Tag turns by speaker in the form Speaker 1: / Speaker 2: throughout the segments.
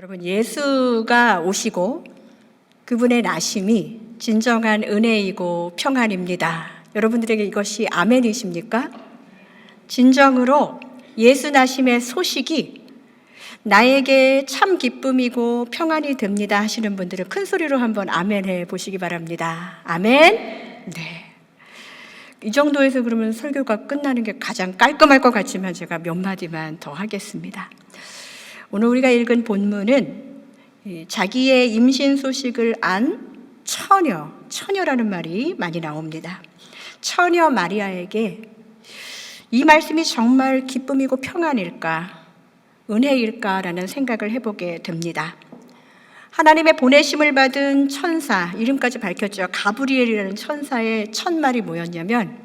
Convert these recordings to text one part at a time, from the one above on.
Speaker 1: 여러분, 예수가 오시고 그분의 나심이 진정한 은혜이고 평안입니다. 여러분들에게 이것이 아멘이십니까? 진정으로 예수 나심의 소식이 나에게 참 기쁨이고 평안이 됩니다 하시는 분들은 큰 소리로 한번 아멘 해 보시기 바랍니다. 아멘? 네. 이 정도에서 그러면 설교가 끝나는 게 가장 깔끔할 것 같지만 제가 몇 마디만 더 하겠습니다. 오늘 우리가 읽은 본문은 자기의 임신 소식을 안 처녀라는 말이 많이 나옵니다. 처녀 마리아에게 이 말씀이 정말 기쁨이고 평안일까, 은혜일까라는 생각을 해보게 됩니다. 하나님의 보내심을 받은 천사, 이름까지 밝혔죠. 가브리엘이라는 천사의 첫 말이 뭐였냐면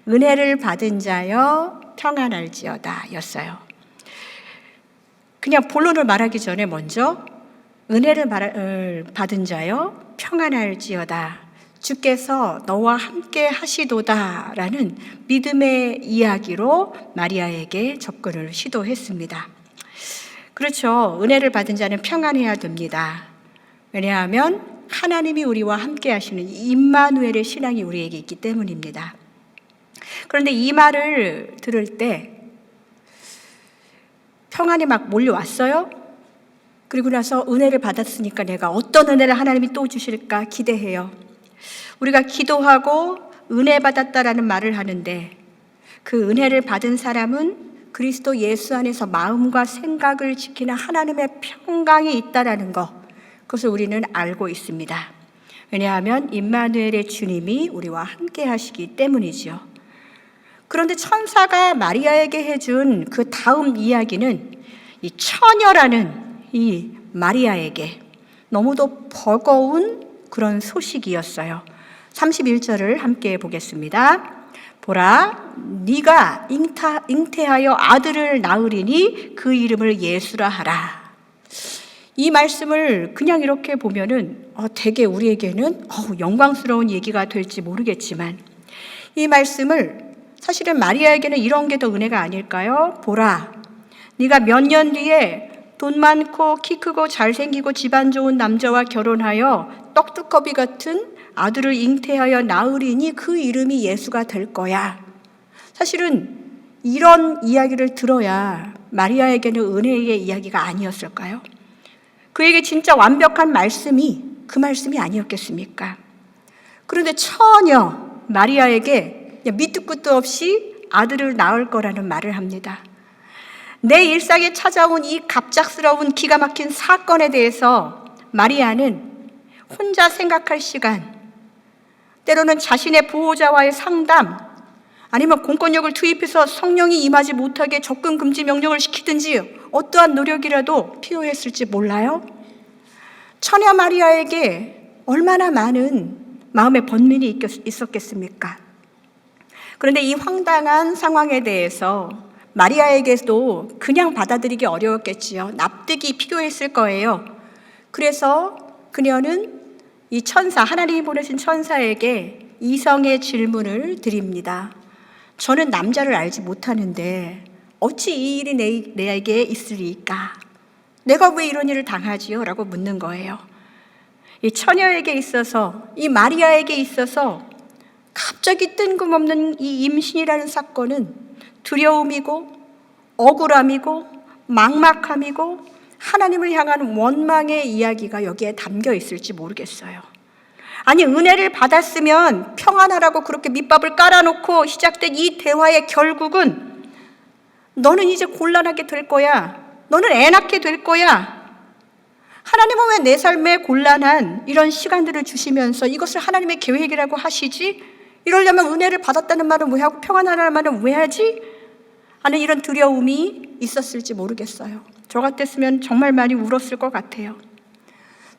Speaker 1: 은혜를 받은 자여 평안할지어다 였어요. 그냥 본론을 말하기 전에 먼저 은혜를 받은 자여 평안할지어다, 주께서 너와 함께 하시도다 라는 믿음의 이야기로 마리아에게 접근을 시도했습니다. 그렇죠. 은혜를 받은 자는 평안해야 됩니다. 왜냐하면 하나님이 우리와 함께 하시는 임마누엘의 신앙이 우리에게 있기 때문입니다. 그런데 이 말을 들을 때 평안이 막 몰려왔어요. 그리고 나서 은혜를 받았으니까 내가 어떤 은혜를 하나님이 또 주실까 기대해요. 우리가 기도하고 은혜 받았다라는 말을 하는데 그 은혜를 받은 사람은 그리스도 예수 안에서 마음과 생각을 지키는 하나님의 평강이 있다라는 것, 그것을 우리는 알고 있습니다. 왜냐하면 임마누엘의 주님이 우리와 함께 하시기 때문이지요. 그런데 천사가 마리아에게 해준 그 다음 이야기는 이 처녀라는 이 마리아에게 너무도 버거운 그런 소식이었어요. 31절을 함께 보겠습니다. 보라, 네가 잉태하여 아들을 낳으리니 그 이름을 예수라 하라. 이 말씀을 그냥 이렇게 보면은 되게 우리에게는 영광스러운 얘기가 될지 모르겠지만 이 말씀을 사실은 마리아에게는 이런 게 더 은혜가 아닐까요? 보라, 네가 몇 년 뒤에 돈 많고 키 크고 잘생기고 집안 좋은 남자와 결혼하여 떡두꺼비 같은 아들을 잉태하여 낳으리니 그 이름이 예수가 될 거야. 사실은 이런 이야기를 들어야 마리아에게는 은혜의 이야기가 아니었을까요? 그에게 진짜 완벽한 말씀이 그 말씀이 아니었겠습니까? 그런데 처녀 마리아에게 밑도 끝도 없이 아들을 낳을 거라는 말을 합니다. 내 일상에 찾아온 이 갑작스러운 기가 막힌 사건에 대해서 마리아는 혼자 생각할 시간, 때로는 자신의 보호자와의 상담, 아니면 공권력을 투입해서 성령이 임하지 못하게 접근 금지 명령을 시키든지 어떠한 노력이라도 필요했을지 몰라요. 처녀 마리아에게 얼마나 많은 마음의 번민이 있었겠습니까? 그런데 이 황당한 상황에 대해서 마리아에게도 그냥 받아들이기 어려웠겠지요. 납득이 필요했을 거예요. 그래서 그녀는 이 천사, 하나님이 보내신 천사에게 이성의 질문을 드립니다. 저는 남자를 알지 못하는데 어찌 이 일이 내게 있으리까? 내가 왜 이런 일을 당하지요? 라고 묻는 거예요. 이 처녀에게 있어서, 이 마리아에게 있어서 갑자기 뜬금없는 이 임신이라는 사건은 두려움이고 억울함이고 막막함이고 하나님을 향한 원망의 이야기가 여기에 담겨 있을지 모르겠어요. 아니, 은혜를 받았으면 평안하라고 그렇게 밑밥을 깔아놓고 시작된 이 대화의 결국은 너는 이제 곤란하게 될 거야. 너는 애 낳게 될 거야. 하나님은 왜 내 삶에 곤란한 이런 시간들을 주시면서 이것을 하나님의 계획이라고 하시지? 이러려면 은혜를 받았다는 말은 왜 하고 평안하라는 말은 왜 하지? 하는 이런 두려움이 있었을지 모르겠어요. 저 같았으면 정말 많이 울었을 것 같아요.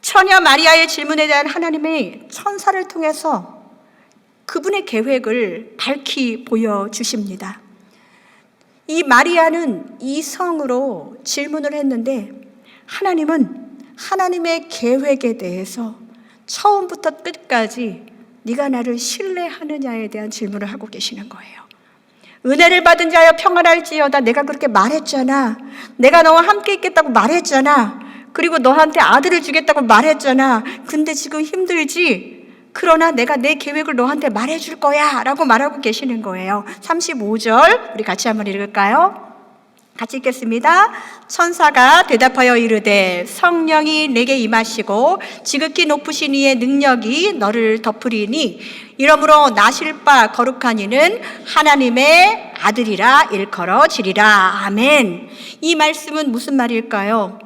Speaker 1: 처녀 마리아의 질문에 대한 하나님의 천사를 통해서 그분의 계획을 밝히 보여주십니다. 이 마리아는 이성으로 질문을 했는데 하나님은 하나님의 계획에 대해서 처음부터 끝까지 네가 나를 신뢰하느냐에 대한 질문을 하고 계시는 거예요. 은혜를 받은 자여 평안할지어다. 내가 그렇게 말했잖아. 내가 너와 함께 있겠다고 말했잖아. 그리고 너한테 아들을 주겠다고 말했잖아. 근데 지금 힘들지? 그러나 내가 내 계획을 너한테 말해줄 거야 라고 말하고 계시는 거예요. 35절 우리 같이 한번 읽을까요? 같이 읽겠습니다. 천사가 대답하여 이르되 성령이 내게 임하시고 지극히 높으신 이의 능력이 너를 덮으리니 이러므로 나실 바 거룩한 이는 하나님의 아들이라 일컬어지리라. 아멘. 이 말씀은 무슨 말일까요?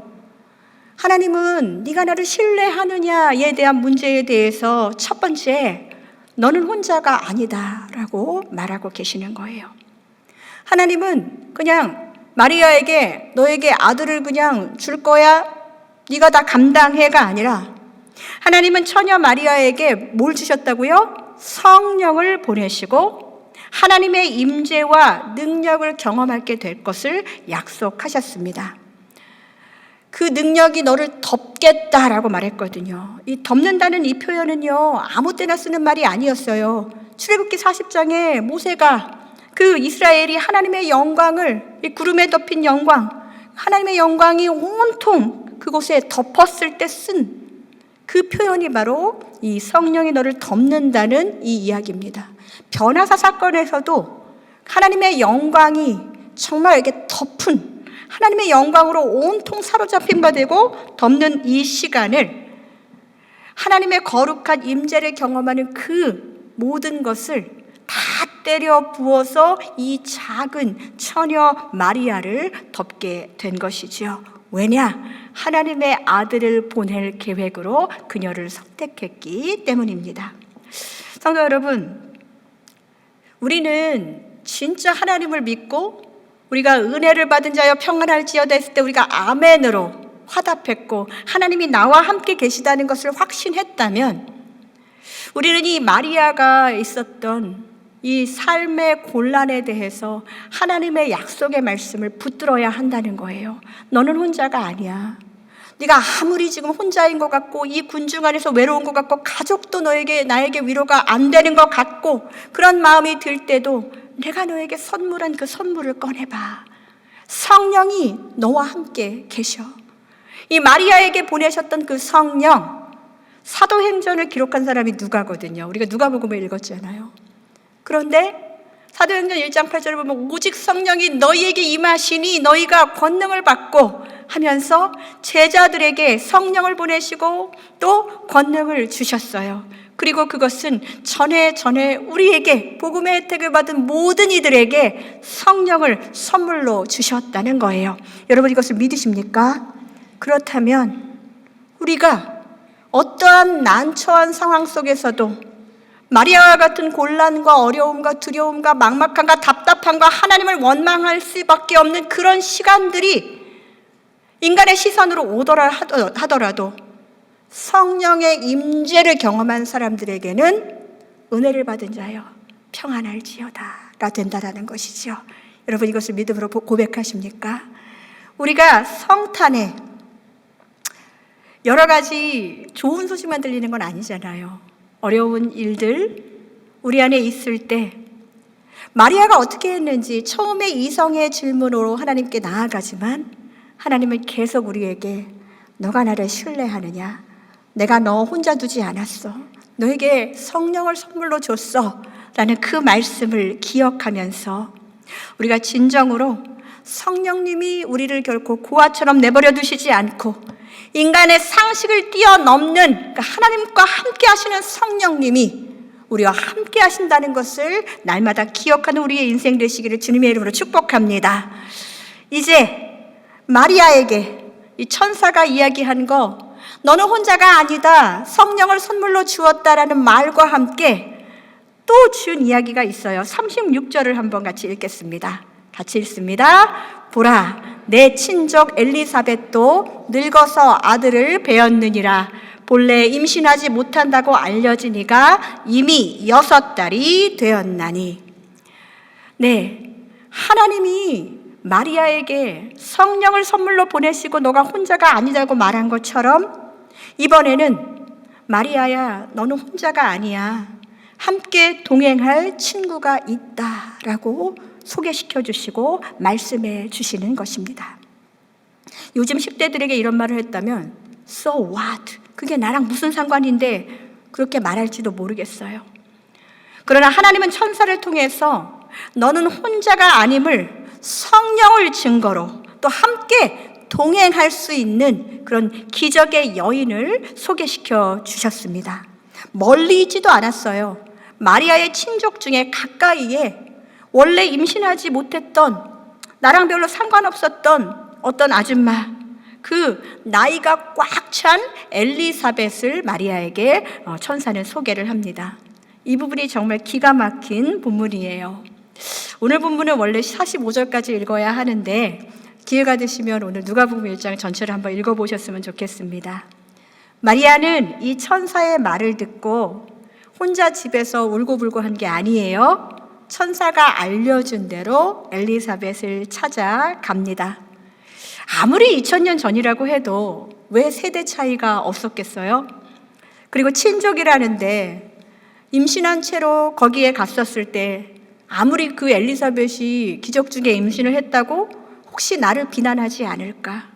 Speaker 1: 하나님은 네가 나를 신뢰하느냐에 대한 문제에 대해서 첫 번째, 너는 혼자가 아니다 라고 말하고 계시는 거예요. 하나님은 그냥 마리아에게 너에게 아들을 그냥 줄 거야, 네가 다 감당해가 아니라 하나님은 처녀 마리아에게 뭘 주셨다고요? 성령을 보내시고 하나님의 임재와 능력을 경험하게 될 것을 약속하셨습니다. 그 능력이 너를 덮겠다라고 말했거든요. 이 덮는다는 이 표현은요, 아무 때나 쓰는 말이 아니었어요. 출애굽기 40장에 모세가 그 이스라엘이 하나님의 영광을, 이 구름에 덮인 영광, 하나님의 영광이 온통 그곳에 덮었을 때 쓴 그 표현이 바로 이 성령이 너를 덮는다는 이 이야기입니다. 변화사 사건에서도 하나님의 영광이 정말 이렇게 덮은, 하나님의 영광으로 온통 사로잡힌 바 되고 덮는 이 시간을, 하나님의 거룩한 임재를 경험하는 그 모든 것을 다 때려 부어서 이 작은 처녀 마리아를 덮게 된 것이지요. 왜냐? 하나님의 아들을 보낼 계획으로 그녀를 선택했기 때문입니다. 성도 여러분, 우리는 진짜 하나님을 믿고 우리가 은혜를 받은 자여 평안할지어다 했을 때 우리가 아멘으로 화답했고 하나님이 나와 함께 계시다는 것을 확신했다면 우리는 이 마리아가 있었던 이 삶의 곤란에 대해서 하나님의 약속의 말씀을 붙들어야 한다는 거예요. 너는 혼자가 아니야. 네가 아무리 지금 혼자인 것 같고 이 군중 안에서 외로운 것 같고 가족도 나에게 위로가 안 되는 것 같고 그런 마음이 들 때도 내가 너에게 선물한 그 선물을 꺼내봐. 성령이 너와 함께 계셔. 이 마리아에게 보내셨던 그 성령, 사도행전을 기록한 사람이 누가거든요. 우리가 누가복음을 읽었잖아요. 그런데 사도행전 1장 8절을 보면 오직 성령이 너희에게 임하시니 너희가 권능을 받고 하면서 제자들에게 성령을 보내시고 또 권능을 주셨어요. 그리고 그것은 전에 우리에게 복음의 혜택을 받은 모든 이들에게 성령을 선물로 주셨다는 거예요. 여러분 이것을 믿으십니까? 그렇다면 우리가 어떠한 난처한 상황 속에서도 마리아와 같은 곤란과 어려움과 두려움과 막막함과 답답함과 하나님을 원망할 수밖에 없는 그런 시간들이 인간의 시선으로 오더라 하더라도 성령의 임재를 경험한 사람들에게는 은혜를 받은 자여 평안할지어다가 된다라는 것이죠. 여러분 이것을 믿음으로 고백하십니까? 우리가 성탄에 여러 가지 좋은 소식만 들리는 건 아니잖아요. 어려운 일들 우리 안에 있을 때 마리아가 어떻게 했는지 처음에 이성의 질문으로 하나님께 나아가지만 하나님은 계속 우리에게 너가 나를 신뢰하느냐? 내가 너 혼자 두지 않았어. 너에게 성령을 선물로 줬어. 라는 그 말씀을 기억하면서 우리가 진정으로 성령님이 우리를 결코 고아처럼 내버려 두시지 않고 인간의 상식을 뛰어넘는 그러니까 하나님과 함께 하시는 성령님이 우리와 함께 하신다는 것을 날마다 기억하는 우리의 인생 되시기를 주님의 이름으로 축복합니다. 이제 마리아에게 이 천사가 이야기한 거 너는 혼자가 아니다. 성령을 선물로 주었다라는 말과 함께 또 준 이야기가 있어요. 36절을 한번 같이 읽겠습니다. 같이 읽습니다. 보라, 내 친족 엘리사벳도 늙어서 아들을 배었느니라. 본래 임신하지 못한다고 알려진 이가 이미 6달이 되었나니. 네, 하나님이 마리아에게 성령을 선물로 보내시고 너가 혼자가 아니라고 말한 것처럼 이번에는 마리아야, 너는 혼자가 아니야. 함께 동행할 친구가 있다라고 소개시켜 주시고 말씀해 주시는 것입니다. 요즘 10대들에게 이런 말을 했다면 So what? 그게 나랑 무슨 상관인데 그렇게 말할지도 모르겠어요. 그러나 하나님은 천사를 통해서 너는 혼자가 아님을 성령을 증거로 또 함께 동행할 수 있는 그런 기적의 여인을 소개시켜 주셨습니다. 멀리 있지도 않았어요. 마리아의 친족 중에 가까이에 원래 임신하지 못했던, 나랑 별로 상관없었던 어떤 아줌마, 그 나이가 꽉 찬 엘리사벳을 마리아에게 천사는 소개를 합니다. 이 부분이 정말 기가 막힌 본문이에요. 오늘 본문은 원래 45절까지 읽어야 하는데 기회가 되시면 오늘 누가복음 1장 전체를 한번 읽어보셨으면 좋겠습니다. 마리아는 이 천사의 말을 듣고 혼자 집에서 울고불고 한 게 아니에요. 천사가 알려준 대로 엘리사벳을 찾아갑니다. 아무리 2000년 전이라고 해도 왜 세대 차이가 없었겠어요? 그리고 친족이라는데 임신한 채로 거기에 갔었을 때 아무리 그 엘리사벳이 기적 중에 임신을 했다고 혹시 나를 비난하지 않을까?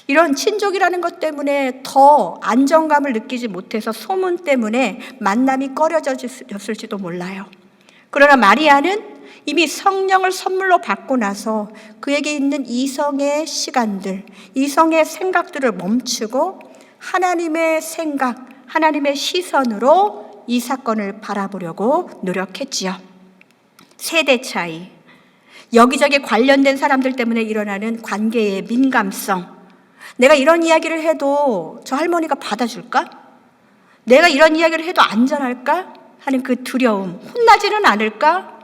Speaker 1: 이런 친족이라는 것 때문에 더 안정감을 느끼지 못해서 소문 때문에 만남이 꺼려졌을지도 몰라요. 그러나 마리아는 이미 성령을 선물로 받고 나서 그에게 있는 이성의 시간들, 이성의 생각들을 멈추고 하나님의 생각, 하나님의 시선으로 이 사건을 바라보려고 노력했지요. 세대 차이, 여기저기 관련된 사람들 때문에 일어나는 관계의 민감성, 내가 이런 이야기를 해도 저 할머니가 받아줄까? 내가 이런 이야기를 해도 안전할까? 하는 그 두려움, 혼나지는 않을까?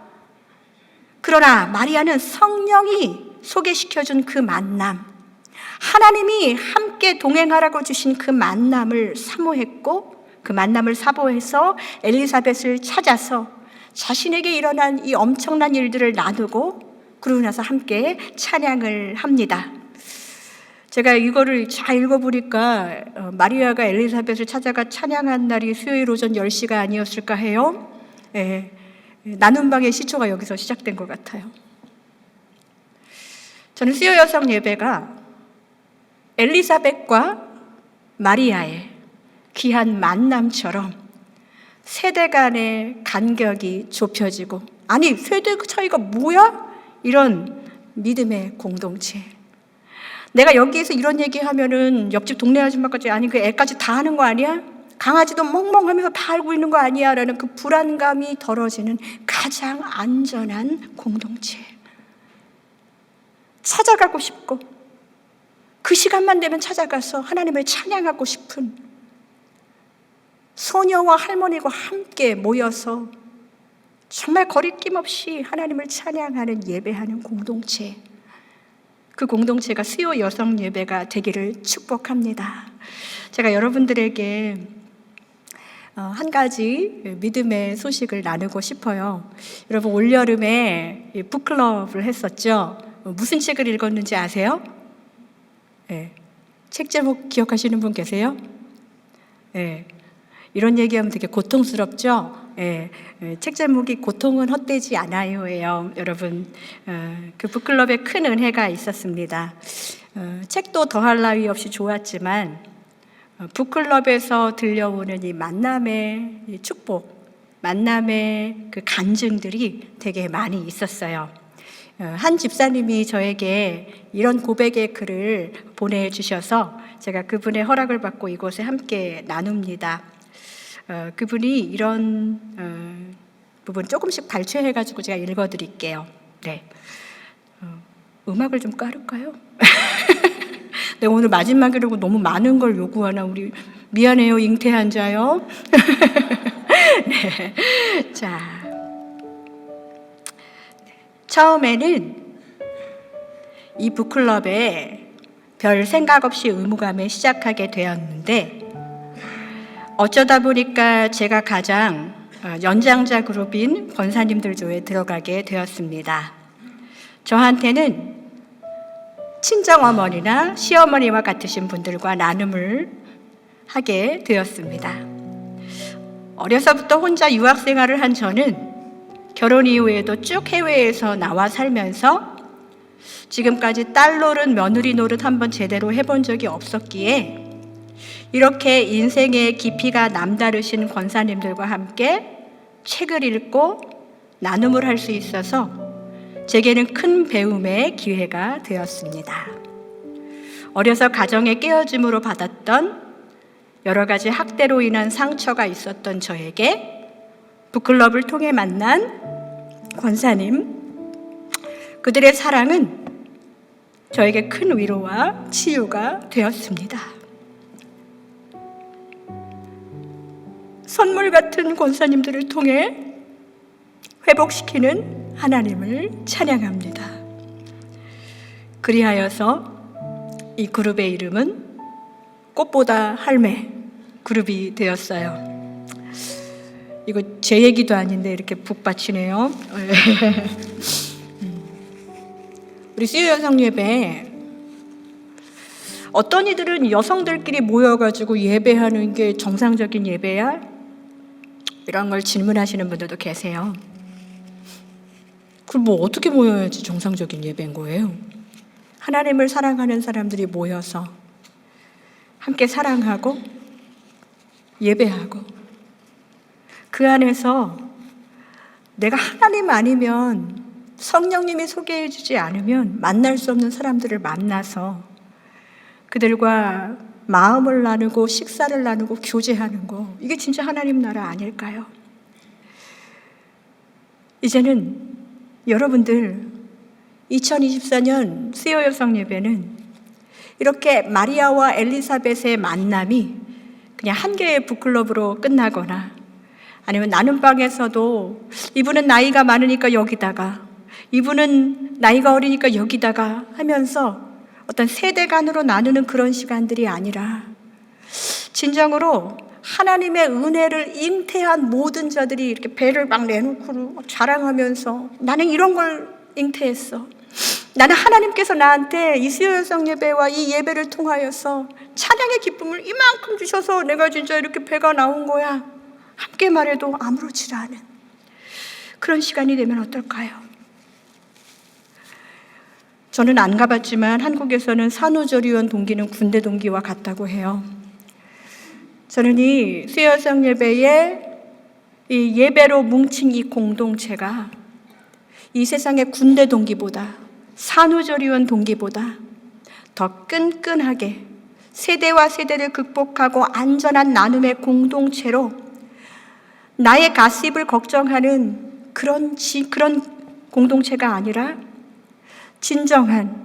Speaker 1: 그러나 마리아는 성령이 소개시켜준 그 만남, 하나님이 함께 동행하라고 주신 그 만남을 사모했고 그 만남을 사모해서 엘리사벳을 찾아서 자신에게 일어난 이 엄청난 일들을 나누고 그러고 나서 함께 찬양을 합니다. 제가 이거를 잘 읽어보니까 마리아가 엘리사벳을 찾아가 찬양한 날이 수요일 오전 10시가 아니었을까 해요. 예, 나눔방의 시초가 여기서 시작된 것 같아요. 저는 수요 여성 예배가 엘리사벳과 마리아의 귀한 만남처럼 세대 간의 간격이 좁혀지고, 아니 세대 차이가 뭐야? 이런 믿음의 공동체. 내가 여기에서 이런 얘기하면은 옆집 동네 아줌마까지, 아니 그 애까지 다 하는 거 아니야? 강아지도 멍멍하면서 다 알고 있는 거 아니야? 라는 그 불안감이 덜어지는 가장 안전한 공동체. 찾아가고 싶고 그 시간만 되면 찾아가서 하나님을 찬양하고 싶은, 소녀와 할머니가 함께 모여서 정말 거리낌 없이 하나님을 찬양하는 예배하는 공동체, 그 공동체가 수요 여성 예배가 되기를 축복합니다. 제가 여러분들에게 한 가지 믿음의 소식을 나누고 싶어요. 여러분 올여름에 북클럽을 했었죠. 무슨 책을 읽었는지 아세요? 네. 책 제목 기억하시는 분 계세요? 네. 이런 얘기하면 되게 고통스럽죠? 예, 책 제목이 고통은 헛되지 않아요예요. 여러분, 그 북클럽에 큰 은혜가 있었습니다. 책도 더할 나위 없이 좋았지만 북클럽에서 들려오는 이 만남의 이 축복, 만남의 그 간증들이 되게 많이 있었어요. 한 집사님이 저에게 이런 고백의 글을 보내주셔서 제가 그분의 허락을 받고 이곳에 함께 나눕니다. 그분이 이런 부분 조금씩 발췌해가지고 제가 읽어드릴게요. 네, 음악을 좀 깔을까요? 내가 오늘 마지막이라고 너무 많은 걸 요구하나? 우리 미안해요, 잉태한 자요. 네, 자, 처음에는 이 북클럽에 별 생각 없이 의무감에 시작하게 되었는데, 어쩌다 보니까 제가 가장 연장자 그룹인 권사님들 조에 들어가게 되었습니다. 저한테는 친정어머니나 시어머니와 같으신 분들과 나눔을 하게 되었습니다. 어려서부터 혼자 유학생활을 한 저는 결혼 이후에도 쭉 해외에서 나와 살면서 지금까지 딸 노릇, 며느리 노릇 한번 제대로 해본 적이 없었기에 이렇게 인생의 깊이가 남다르신 권사님들과 함께 책을 읽고 나눔을 할 수 있어서 제게는 큰 배움의 기회가 되었습니다. 어려서 가정의 깨어짐으로 받았던 여러 가지 학대로 인한 상처가 있었던 저에게 북클럽을 통해 만난 권사님, 그들의 사랑은 저에게 큰 위로와 치유가 되었습니다. 선물 같은 권사님들을 통해 회복시키는 하나님을 찬양합니다. 그리하여서 이 그룹의 이름은 꽃보다 할매 그룹이 되었어요. 이거 제 얘기도 아닌데 이렇게 북받치네요. 우리 수요 여성 예배, 어떤 이들은 여성들끼리 모여가지고 예배하는 게 정상적인 예배야? 이런 걸 질문하시는 분들도 계세요. 그럼 뭐 어떻게 모여야지 정상적인 예배인 거예요? 하나님을 사랑하는 사람들이 모여서 함께 사랑하고 예배하고 그 안에서 내가 하나님 아니면, 성령님이 소개해 주지 않으면 만날 수 없는 사람들을 만나서 그들과 마음을 나누고 식사를 나누고 교제하는 거, 이게 진짜 하나님 나라 아닐까요? 이제는 여러분들 2024년 수요 여성 예배는 이렇게 마리아와 엘리사벳의 만남이 그냥 한 개의 북클럽으로 끝나거나 아니면 나눔방에서도 이분은 나이가 많으니까 여기다가, 이분은 나이가 어리니까 여기다가 하면서 어떤 세대 간으로 나누는 그런 시간들이 아니라 진정으로 하나님의 은혜를 잉태한 모든 자들이 이렇게 배를 막 내놓고 자랑하면서 나는 이런 걸 잉태했어. 나는 하나님께서 나한테 이 수요 여성 예배와 이 예배를 통하여서 찬양의 기쁨을 이만큼 주셔서 내가 진짜 이렇게 배가 나온 거야. 함께 말해도 아무렇지도 않은 그런 시간이 되면 어떨까요? 저는 안 가봤지만 한국에서는 산후조리원 동기는 군대 동기와 같다고 해요. 저는 이 수요 여성 예배에 이 예배로 뭉친 이 공동체가 이 세상의 군대 동기보다, 산후조리원 동기보다 더 끈끈하게 세대와 세대를 극복하고 안전한 나눔의 공동체로 나의 가십을 걱정하는 그런 공동체가 아니라 진정한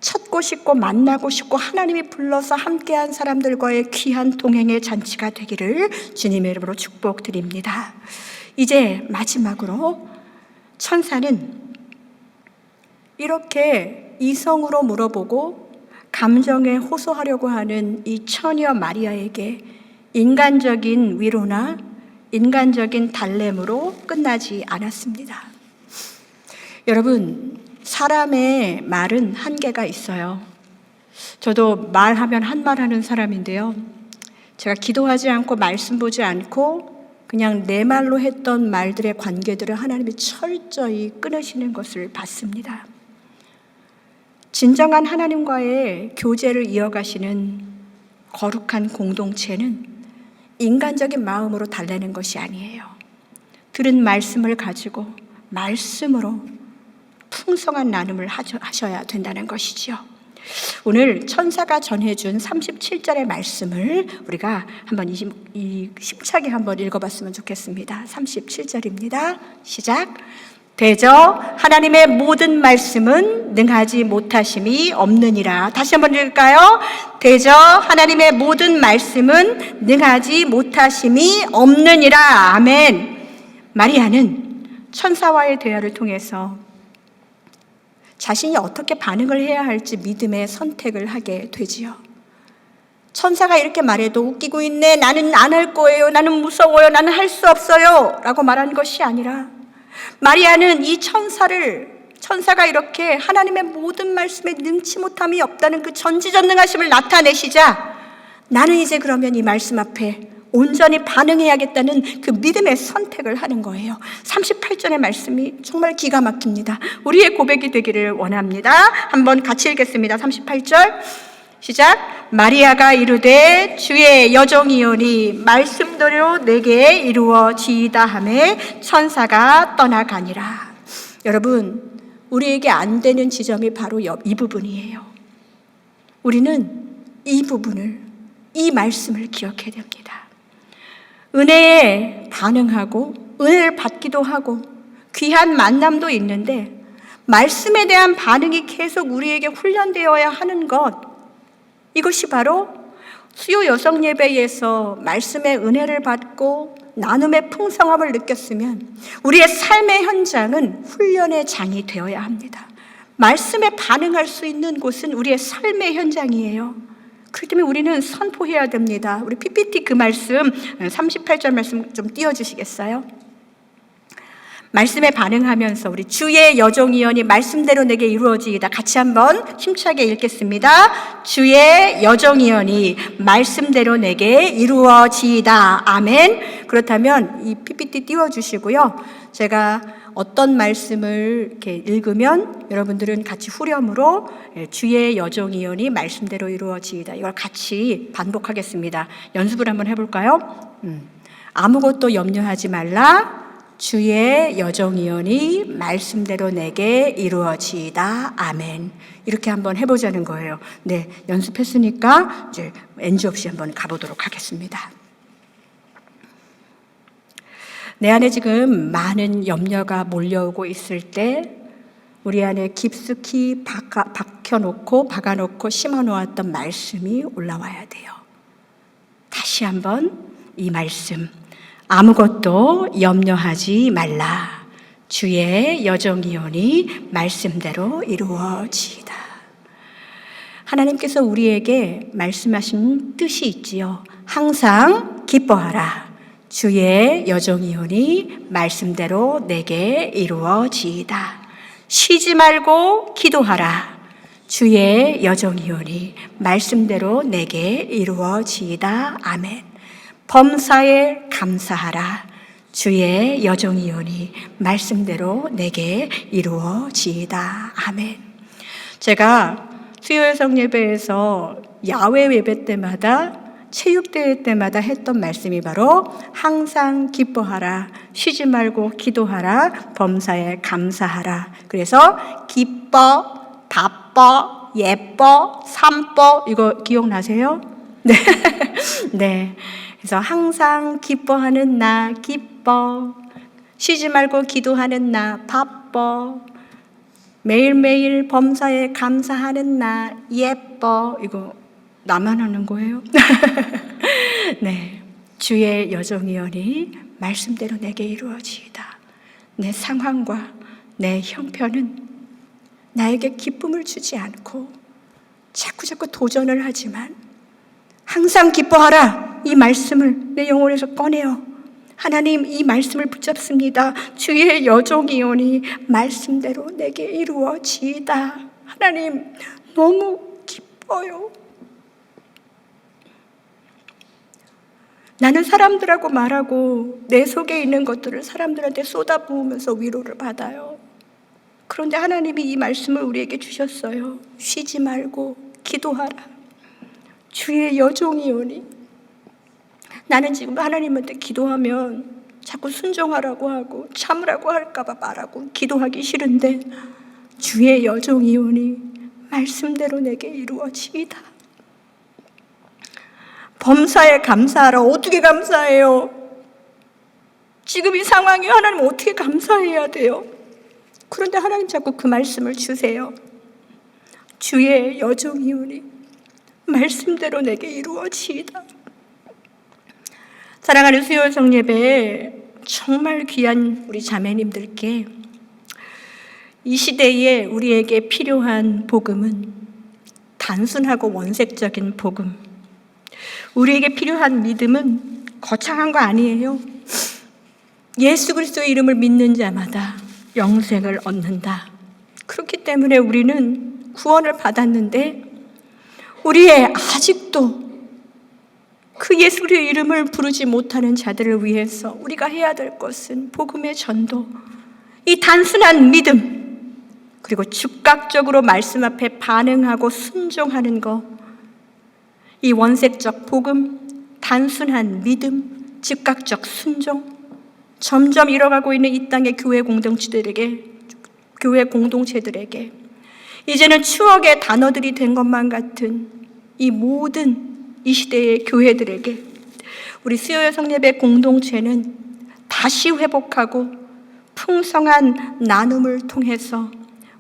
Speaker 1: 찾고 싶고 만나고 싶고 하나님이 불러서 함께한 사람들과의 귀한 동행의 잔치가 되기를 주님의 이름으로 축복드립니다. 이제 마지막으로 천사는 이렇게 이성으로 물어보고 감정에 호소하려고 하는 이 처녀 마리아에게 인간적인 위로나 인간적인 달램으로 끝나지 않았습니다. 여러분, 사람의 말은 한계가 있어요. 저도 말하면 한 말 하는 사람인데요. 제가 기도하지 않고 말씀 보지 않고 그냥 내 말로 했던 말들의 관계들을 하나님이 철저히 끊으시는 것을 봤습니다. 진정한 하나님과의 교제를 이어가시는 거룩한 공동체는 인간적인 마음으로 달래는 것이 아니에요. 들은 말씀을 가지고 말씀으로 풍성한 나눔을 하셔야 된다는 것이지요. 오늘 천사가 전해준 37절의 말씀을 우리가 한번 힘차게 한번 읽어봤으면 좋겠습니다. 37절입니다. 시작. 대저 하나님의 모든 말씀은 능하지 못하심이 없느니라. 다시 한번 읽을까요? 대저 하나님의 모든 말씀은 능하지 못하심이 없느니라. 아멘. 마리아는 천사와의 대화를 통해서 자신이 어떻게 반응을 해야 할지 믿음의 선택을 하게 되지요. 천사가 이렇게 말해도 웃기고 있네, 나는 안 할 거예요, 나는 무서워요, 나는 할 수 없어요 라고 말한 것이 아니라 마리아는 이 천사가 이렇게 하나님의 모든 말씀에 능치 못함이 없다는 그 전지전능하심을 나타내시자 나는 이제 그러면 이 말씀 앞에 온전히 반응해야겠다는 그 믿음의 선택을 하는 거예요. 38절의 말씀이 정말 기가 막힙니다. 우리의 고백이 되기를 원합니다. 한번 같이 읽겠습니다. 38절 시작. 마리아가 이르되 주의 여종이오니 말씀대로 내게 이루어지이다 하매 천사가 떠나가니라. 여러분, 우리에게 안 되는 지점이 바로 이 부분이에요. 우리는 이 부분을, 이 말씀을 기억해야 됩니다. 은혜에 반응하고 은혜를 받기도 하고 귀한 만남도 있는데 말씀에 대한 반응이 계속 우리에게 훈련되어야 하는 것, 이것이 바로 수요 여성 예배에서 말씀의 은혜를 받고 나눔의 풍성함을 느꼈으면 우리의 삶의 현장은 훈련의 장이 되어야 합니다. 말씀에 반응할 수 있는 곳은 우리의 삶의 현장이에요. 그렇기 때문에 우리는 선포해야 됩니다. 우리 PPT 그 말씀 38절 말씀 좀 띄워주시겠어요? 말씀에 반응하면서 우리 주의 여종이여니 말씀대로 내게 이루어지이다. 같이 한번 힘차게 읽겠습니다. 주의 여종이여니 말씀대로 내게 이루어지이다. 아멘. 그렇다면 이 PPT 띄워주시고요. 제가 어떤 말씀을 이렇게 읽으면 여러분들은 같이 후렴으로 주의 여종이여니 말씀대로 이루어지이다. 이걸 같이 반복하겠습니다. 연습을 한번 해볼까요? 아무것도 염려하지 말라. 주의 여종이오니 말씀대로 내게 이루어지이다. 아멘. 이렇게 한번 해보자는 거예요. 네, 연습했으니까 이제 NG 없이 한번 가보도록 하겠습니다. 내 안에 지금 많은 염려가 몰려오고 있을 때 우리 안에 깊숙이 박아놓고 심어놓았던 말씀이 올라와야 돼요. 다시 한번 이 말씀. 아무것도 염려하지 말라. 주의 여종이오니 말씀대로 이루어지이다. 하나님께서 우리에게 말씀하신 뜻이 있지요. 항상 기뻐하라. 주의 여종이오니 말씀대로 내게 이루어지이다. 쉬지 말고 기도하라. 주의 여종이오니 말씀대로 내게 이루어지이다. 아멘. 범사에 감사하라. 주의 여종이오니 말씀대로 내게 이루어지이다. 아멘. 제가 수요여성 예배에서 야외 예배 때마다 체육대회 때마다 했던 말씀이 바로 항상 기뻐하라, 쉬지 말고 기도하라, 범사에 감사하라. 그래서 기뻐, 바뻐, 예뻐, 삼뻐, 이거 기억나세요? 네. 네. 그래서 항상 기뻐하는 나 기뻐, 쉬지 말고 기도하는 나 바빠, 매일매일 범사에 감사하는 나 예뻐. 이거 나만 하는 거예요? 네, 주의 여종이여니 말씀대로 내게 이루어지이다. 내 상황과 내 형편은 나에게 기쁨을 주지 않고 자꾸 도전을 하지만 항상 기뻐하라. 이 말씀을 내 영혼에서 꺼내요. 하나님, 이 말씀을 붙잡습니다. 주의 여종이오니 말씀대로 내게 이루어지이다. 하나님, 너무 기뻐요. 나는 사람들하고 말하고 내 속에 있는 것들을 사람들한테 쏟아부으면서 위로를 받아요. 그런데 하나님이 이 말씀을 우리에게 주셨어요. 쉬지 말고 기도하라. 주의 여종이오니. 나는 지금 하나님한테 기도하면 자꾸 순종하라고 하고 참으라고 할까봐 말하고 기도하기 싫은데 주의 여종이오니 말씀대로 내게 이루어지이다. 범사에 감사하라. 어떻게 감사해요? 지금 이 상황에 하나님 어떻게 감사해야 돼요? 그런데 하나님 자꾸 그 말씀을 주세요. 주의 여종이오니 말씀대로 내게 이루어지이다. 사랑하는 수요여성 예배에 정말 귀한 우리 자매님들께 이 시대에 우리에게 필요한 복음은 단순하고 원색적인 복음, 우리에게 필요한 믿음은 거창한 거 아니에요. 예수 그리스도의 이름을 믿는 자마다 영생을 얻는다. 그렇기 때문에 우리는 구원을 받았는데 우리의 아직도 그 예수의 이름을 부르지 못하는 자들을 위해서 우리가 해야 될 것은 복음의 전도, 이 단순한 믿음, 그리고 즉각적으로 말씀 앞에 반응하고 순종하는 것, 이 원색적 복음, 단순한 믿음, 즉각적 순종, 점점 잃어가고 있는 이 땅의 교회 공동체들에게 이제는 추억의 단어들이 된 것만 같은 이 모든 이 시대의 교회들에게 우리 수요일 성례배 공동체는 다시 회복하고 풍성한 나눔을 통해서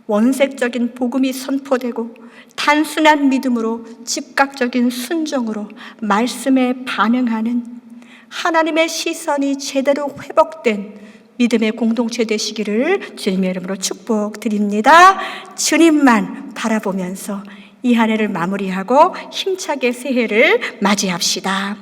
Speaker 1: 원색적인 복음이 선포되고 단순한 믿음으로 즉각적인 순종으로 말씀에 반응하는 하나님의 시선이 제대로 회복된 믿음의 공동체 되시기를 주님의 이름으로 축복드립니다. 주님만 바라보면서 이 한 해를 마무리하고 힘차게 새해를 맞이합시다.